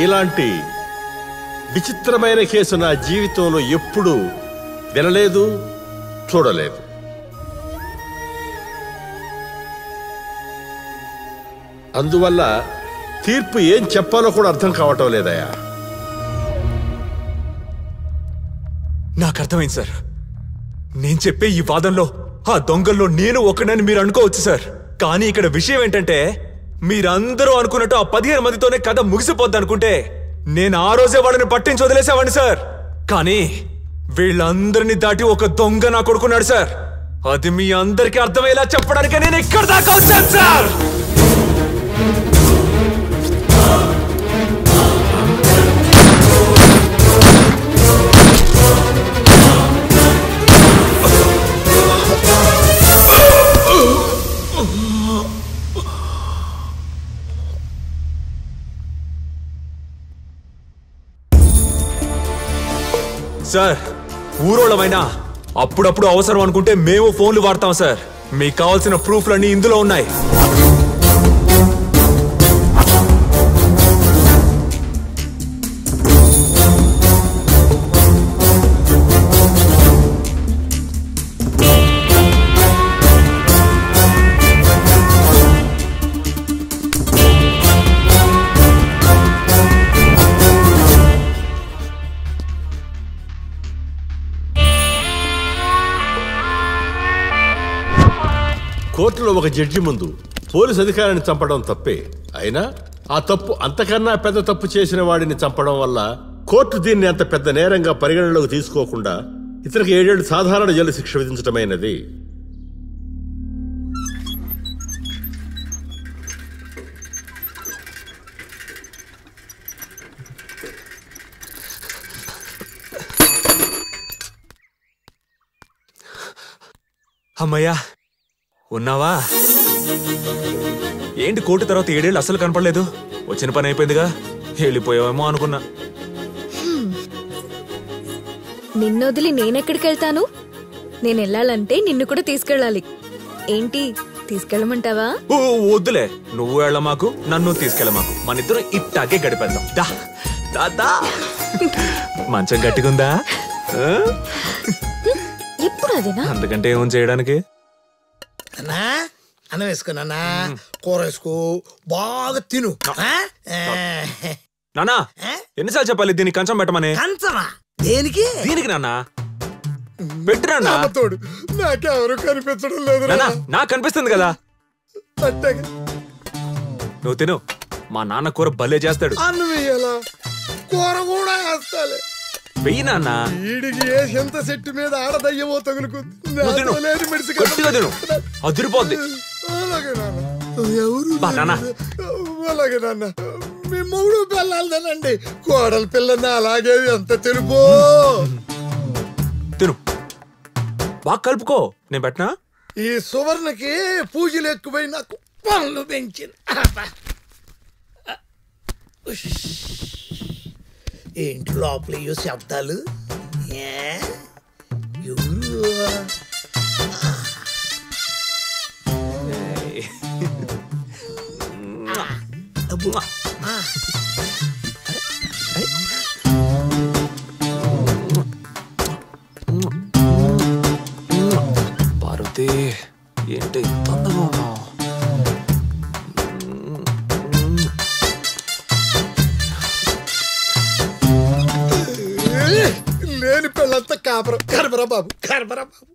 ఇలాంటి విచిత్రమైన కేసు నా జీవితంలో ఎప్పుడూ వినలేదు, చూడలేదు. అందువల్ల తీర్పు ఏం చెప్పాలో కూడా అర్థం కావటం లేదయ్యా. నాకు అర్థమైంది సార్. నేను చెప్పే ఈ వాదంలో ఆ దొంగల్లో నేను ఒకనని మీరు అనుకోవచ్చు సార్. కానీ ఇక్కడ విషయం ఏంటంటే, మీరందరూ అనుకున్నట్టు ఆ 15 మందితోనే కథ ముగిసిపోద్ది అనుకుంటే నేను ఆ రోజే వాళ్ళని పట్టించి వదిలేసేవాడిని సార్. కానీ వీళ్ళందరినీ దాటి ఒక దొంగ నా కొడుకున్నాడు సార్. అది మీ అందరికీ అర్థమయ్యేలా చెప్పడానికి నేను ఇక్కడ దాకా వచ్చాను సార్. సార్, ఊరోళ్ళమైనా అప్పుడప్పుడు అవసరం అనుకుంటే మేము ఫోన్లు వాడతాం సార్. మీకు కావాల్సిన ప్రూఫ్లన్నీ ఇందులో ఉన్నాయి. కోర్టులో ఒక జడ్జి ముందు పోలీసు అధికారిని చంపడం తప్పే. అయినా ఆ తప్పు అంతకన్నా పెద్ద తప్పు చేసిన వాడిని చంపడం వల్ల కోర్టు దీన్ని అంత పెద్ద నేరంగా పరిగణనలోకి తీసుకోకుండా ఇతనికి 7 ఏళ్లు సాధారణ జైలు శిక్ష విధించడమైనది. అమ్మయ్యా, ఉన్నావా? ఏంటి కోర్టు తర్వాత 7 ఏళ్ళు అసలు కనపడలేదు? వచ్చిన పని అయిపోయిందిగా, వెళ్ళిపోయావేమో అనుకున్నా. నిన్నొదిలి నేనెక్కడికి వెళ్తాను? నేను వెళ్ళాలంటే నిన్ను కూడా తీసుకెళ్ళాలి. ఏంటి, తీసుకెళ్ళమంటావా? వద్దులే, నువ్వు వెళ్ళమాకు, నన్ను తీసుకెళ్ళమాకు. మన ఇద్దరు ఇట్టాగే గడిపేద్దాం. దా మంచం గట్టిగుందా? ఎప్పుడు అదేనా? అందుకంటే ఏం చేయడానికి. అన్నం వేసుకున్నా, కూర వేసుకో, బాగా తిను. నానా, ఎన్నిసార్లు చెప్పాలి దీన్ని కంచం పెట్టమని? కంచమా? దేనికి? దీనికి నాన్న పెట్టు నాన్న. తోడు నాకెవరు కనిపించడం లేదు. నాకు కనిపిస్తుంది కదా. నువ్వు తిను, మా నాన్న కూర భలే చేస్తాడు. అన్నం వేయాలా? కూర కూడా వేస్తాలే. వెయ్యి నాన్న. వీడికి ఏ ఎంత చెట్టు మీద ఆడదయ్యమో తగులుకుంది. అదిరిపోద్ది. అలాగే నాన్న, మీ 3 పిల్లలదేనండి. కోడల పిల్లన్న అలాగే ఎంత తెలుపో. తిను, బాగా కలుపుకో. నేను పెట్టనా? ఈ సువర్ణకి పూజలు ఎక్కువై నాకు పనులు పెంచింది. ఏంటి లోపల శబ్దాలు? పార్వతి, ఏంటి తొందరగా ఉన్నావు? లేని పిల్లలతో కాపరం. కరబరా బాబు, కరబరా బాబు.